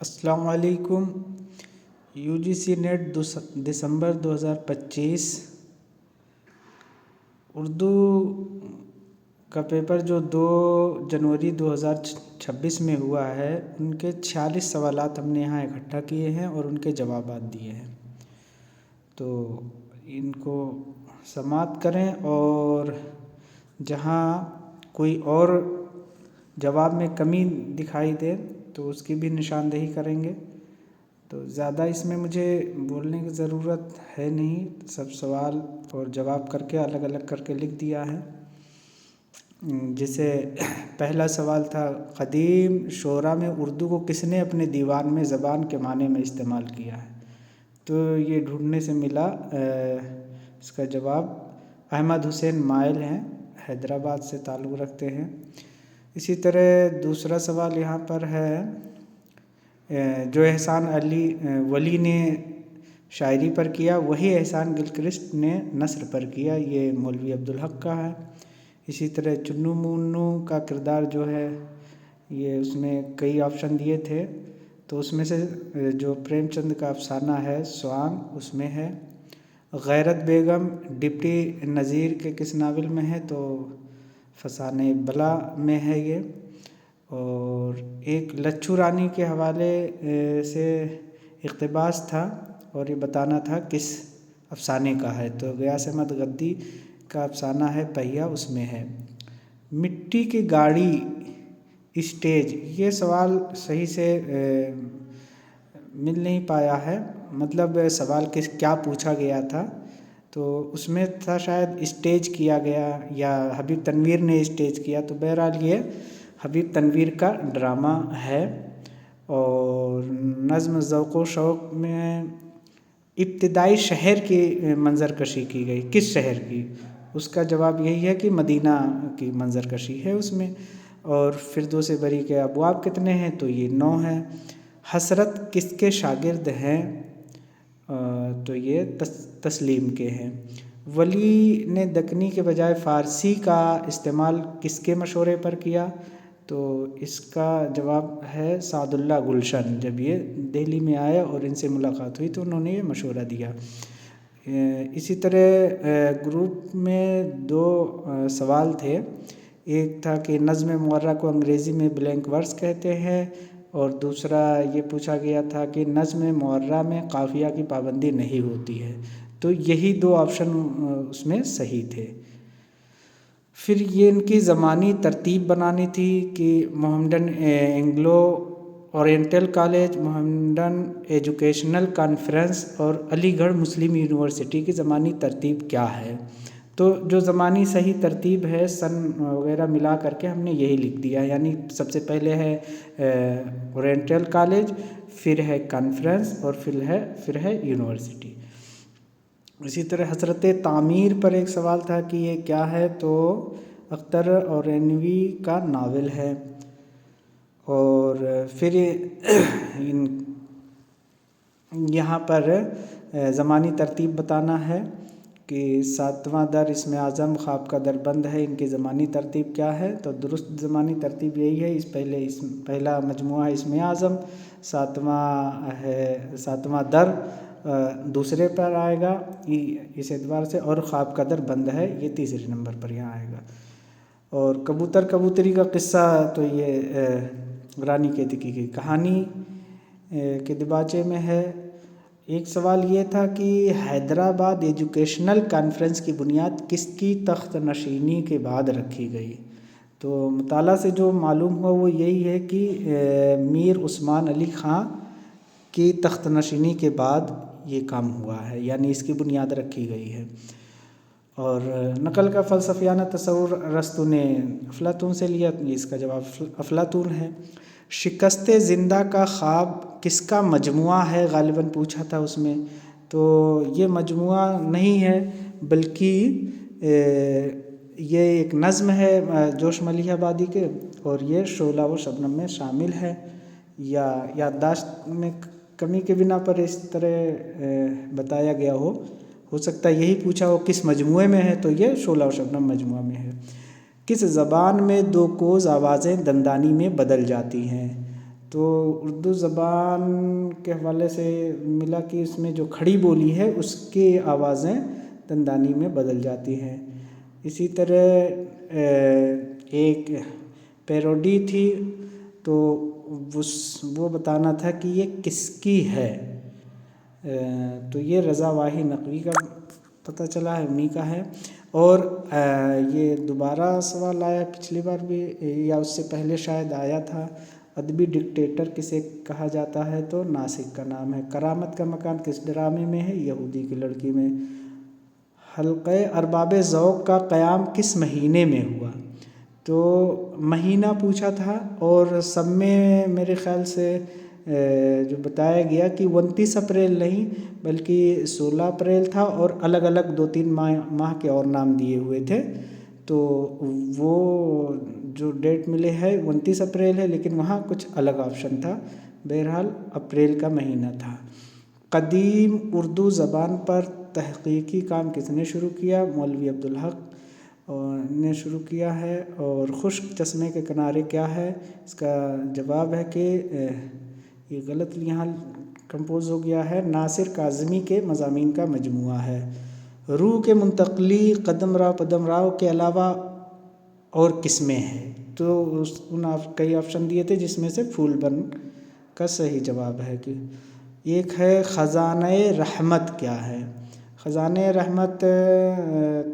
السلام علیکم۔ UGC net دسمبر 2025 اردو کا پیپر جو 2 جنوری 2026 میں ہوا ہے، ان کے 46 سوالات ہم نے یہاں اکٹھا کیے ہیں اور ان کے جوابات دیے ہیں، تو ان کو سماعت کریں اور جہاں کوئی اور جواب میں کمی دکھائی دے تو اس کی بھی نشاندہی کریں گے۔ تو زیادہ اس میں مجھے بولنے کی ضرورت ہے نہیں، سب سوال اور جواب کر کے الگ الگ کر کے لکھ دیا ہے۔ جیسے پہلا سوال تھا، قدیم شعراء میں اردو کو کس نے اپنے دیوان میں زبان کے معنی میں استعمال کیا ہے؟ تو یہ ڈھونڈنے سے ملا، اس کا جواب احمد حسین مائل ہیں، حیدرآباد سے تعلق رکھتے ہیں۔ اسی طرح دوسرا سوال یہاں پر ہے، جو احسان علی ولی نے شاعری پر کیا وہی احسان گلکرسٹ نے نثر پر کیا، یہ مولوی عبدالحق کا ہے۔ اسی طرح چنو مونو کا کردار جو ہے، یہ اس میں کئی آپشن دیے تھے، تو اس میں سے جو پریم چند کا افسانہ ہے سوانگ اس میں ہے۔ غیرت بیگم ڈپٹی نذیر کے کس ناول میں ہے؟ تو فسانہ بلا میں ہے یہ۔ اور ایک لچھو رانی کے حوالے سے اقتباس تھا اور یہ بتانا تھا کس افسانے کا ہے، تو غیاث احمد گدی کا افسانہ ہے پہیہ، اس میں ہے۔ مٹی کی گاڑی اسٹیج، یہ سوال صحیح سے مل نہیں پایا ہے، مطلب سوال کیا پوچھا گیا تھا، تو اس میں تھا شاید اسٹیج کیا گیا یا حبیب تنویر نے اسٹیج کیا، تو بہرحال یہ حبیب تنویر کا ڈرامہ ہے۔ اور نظم ذوق و شوق میں ابتدائی شہر کی منظر کشی کی گئی، کس شہر کی؟ اس کا جواب یہی ہے کہ مدینہ کی منظر کشی ہے اس میں۔ اور فردوس بری کے ابواب کتنے ہیں؟ تو یہ 9 ہیں۔ حسرت کس کے شاگرد ہیں؟ تو یہ تسلیم کے ہیں۔ ولی نے دکنی کے بجائے فارسی کا استعمال کس کے مشورے پر کیا؟ تو اس کا جواب ہے سعد اللہ گلشن، جب یہ دہلی میں آئے اور ان سے ملاقات ہوئی تو انہوں نے یہ مشورہ دیا۔ اسی طرح گروپ میں 2 سوال تھے، ایک تھا کہ نظم معرہ کو انگریزی میں بلینک ورس کہتے ہیں، اور دوسرا یہ پوچھا گیا تھا کہ نظم معرہ میں قافیہ کی پابندی نہیں ہوتی ہے، تو یہی 2 آپشن اس میں صحیح تھے۔ پھر یہ ان کی زمانی ترتیب بنانی تھی کہ Mohammedan Anglo oriental college, Mohammedan educational conference اور علی گڑھ مسلم یونیورسٹی کی زمانی ترتیب کیا ہے؟ تو جو زمانی صحیح ترتیب ہے سن وغیرہ ملا کر کے ہم نے یہی لکھ دیا، یعنی سب سے پہلے ہے اورینٹل کالج، پھر ہے کانفرنس اور پھر ہے یونیورسٹی۔ اسی طرح حضرت تعمیر پر ایک سوال تھا کہ یہ کیا ہے؟ تو اختر اورینوی کا ناول ہے۔ اور پھر یہاں پر زمانی ترتیب بتانا ہے کہ 7واں در اسم اعظم خواب کا در بند ہے، ان کی زمانی ترتیب کیا ہے؟ تو درست زمانی ترتیب یہی ہے، پہلا مجموعہ اسم اعظم، 7واں در دوسرے پر آئے گا اس اعتبار سے، اور خواب کا در بند ہے یہ تیسرے نمبر پر یہاں آئے گا۔ اور کبوتر کبوتری کا قصہ، تو یہ رانی کیتکی کی کہانی کے دیباچے میں ہے۔ ایک سوال یہ تھا کہ حیدرآباد ایجوکیشنل کانفرنس کی بنیاد کس کی تخت نشینی کے بعد رکھی گئی؟ تو مطالعہ سے جو معلوم ہوا وہ یہی ہے کہ میر عثمان علی خاں کی تخت نشینی کے بعد یہ کام ہوا ہے، یعنی اس کی بنیاد رکھی گئی ہے۔ اور نقل کا فلسفیانہ تصور ارسطو نے افلاطون سے لیا، اس کا جواب افلاطون ہے۔ شکست زندہ کا خواب کس کا مجموعہ ہے؟ غالباً پوچھا تھا اس میں، تو یہ مجموعہ نہیں ہے بلکہ یہ ایک نظم ہے جوش ملیح آبادی کے، اور یہ شعلہ و شبنم میں شامل ہے، یا یادداشت میں کمی کے بنا پر اس طرح بتایا گیا ہو سکتا ہے یہی پوچھا ہو کس مجموعے میں ہے، تو یہ شعلہ و شبنم مجموعہ میں ہے۔ کس زبان میں 2 کوس آوازیں دندانی میں بدل جاتی ہیں؟ تو اردو زبان کے حوالے سے ملا کہ اس میں جو کھڑی بولی ہے اس کی آوازیں دندانی میں بدل جاتی ہیں۔ اسی طرح ایک پیروڈی تھی، تو وہ بتانا تھا کہ یہ کس کی ہے، تو یہ رضا واحد نقوی کا پتہ چلا ہے، انہی کا ہے۔ اور یہ دوبارہ سوال آیا پچھلی بار بھی یا اس سے پہلے شاید آیا تھا، ادبی ڈکٹیٹر کسے کہا جاتا ہے، تو ناسک کا نام ہے۔ کرامت کا مکان کس ڈرامے میں ہے، یہودی کی لڑکی میں۔ حلقہ ارباب ذوق کا قیام کس مہینے میں ہوا، تو مہینہ پوچھا تھا، اور سب میں میرے خیال سے جو بتایا گیا کہ 29 اپریل نہیں بلکہ 16 اپریل تھا، اور الگ الگ 2-3 ماہ کے اور نام دیے ہوئے تھے، تو وہ جو ڈیٹ ملے ہے 29 اپریل ہے، لیکن وہاں کچھ الگ آپشن تھا، بہرحال اپریل کا مہینہ تھا۔ قدیم اردو زبان پر تحقیقی کام کس نے شروع کیا، مولوی عبدالحق نے شروع کیا ہے۔ اور خشک چشمے کے کنارے کیا ہے، اس کا جواب ہے کہ یہ غلط یہاں کمپوز ہو گیا ہے، ناصر کاظمی کے مضامین کا مجموعہ ہے۔ روح کے منتقلی قدم راؤ پدم راؤ کے علاوہ اور کس میں ہے، تو کئی آپشن دیے تھے جس میں سے پھول بن کا صحیح جواب ہے کہ ایک ہے خزانہ رحمت کیا ہے۔ خزانہ رحمت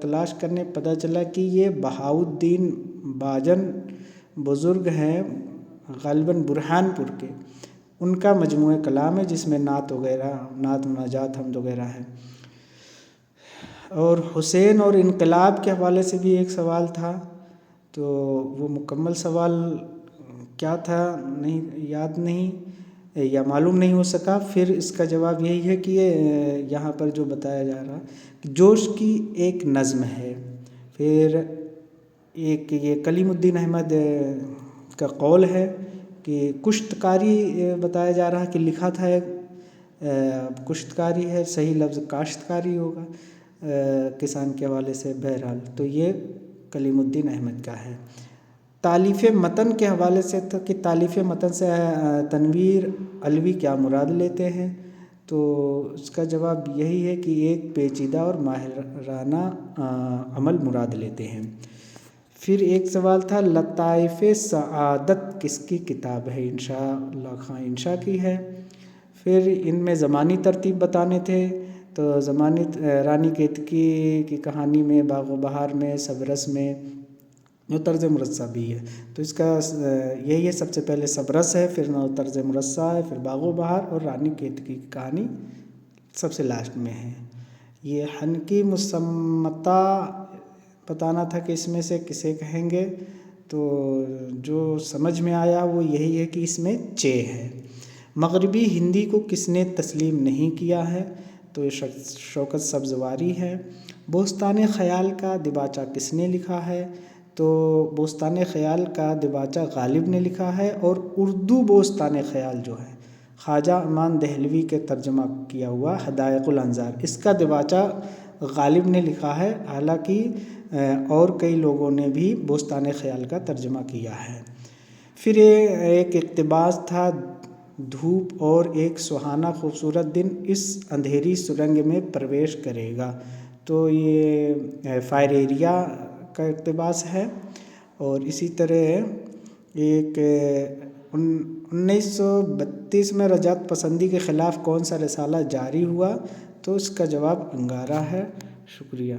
تلاش کرنے پتہ چلا کہ یہ بہاؤالدین باجن بزرگ ہیں، غالباً برہان پور کے، ان کا مجموعہ کلام ہے جس میں نعت وغیرہ، نعت مناجات حمد وغیرہ ہے۔ اور حسین اور انقلاب کے حوالے سے بھی ایک سوال تھا، تو وہ مکمل سوال کیا تھا نہیں یاد نہیں یا معلوم نہیں ہو سکا، پھر اس کا جواب یہی ہے کہ یہ یہاں پر جو بتایا جا رہا کہ جوش کی ایک نظم ہے۔ پھر ایک یہ کلیم الدین احمد کا قول ہے کہ کشتکاری بتایا جا رہا کہ لکھا تھا، کشتکاری ہے، صحیح لفظ کاشتکاری ہوگا کسان کے حوالے سے، بہرحال تو یہ کلیم الدین احمد کا ہے۔ تالیف متن کے حوالے سے تھا کہ تالیف متن سے تنویر علوی کیا مراد لیتے ہیں، تو اس کا جواب یہی ہے کہ ایک پیچیدہ اور ماہرانہ عمل مراد لیتے ہیں۔ پھر ایک سوال تھا لطائف سعادت کس کی کتاب ہے، انشاء اللہ خان انشاء کی ہے۔ پھر ان میں زمانی ترتیب بتانے تھے، تو زمانی رانی کیتکی کی کہانی میں، باغ و بہار میں، سبرس میں، جو طرز مرصع بھی ہے، تو اس کا یہی ہے، سب سے پہلے سبرس ہے، پھر طرز مرصع ہے، پھر باغ و بہار، اور رانی کیتکی کی کہانی سب سے لاسٹ میں ہے۔ یہ حنکی مصمتہ بتانا تھا کہ اس میں سے کسے کہیں گے، تو جو سمجھ میں آیا وہ یہی ہے کہ اس میں چے ہے۔ مغربی ہندی کو کس نے تسلیم نہیں کیا ہے، تو یہ شوکت سبزواری ہے۔ بوستان خیال کا دیباچہ کس نے لکھا ہے، تو بوستان خیال کا دیباچہ غالب نے لکھا ہے، اور اردو بوستان خیال جو ہے خواجہ امان دہلوی کے ترجمہ کیا ہوا حدائق الانظار، اس کا دیباچہ غالب نے لکھا ہے، حالانکہ اور کئی لوگوں نے بھی بوستان خیال کا ترجمہ کیا ہے۔ پھر ایک اقتباس تھا دھوپ اور ایک سہانا خوبصورت دن اس اندھیری سرنگ میں پرویش کرے گا، تو یہ فائر ایریا کا اقتباس ہے۔ اور اسی طرح ایک 1932 میں رجعت پسندی کے خلاف کون سا رسالہ جاری ہوا، تو اس کا جواب انگارہ ہے۔ شکریہ۔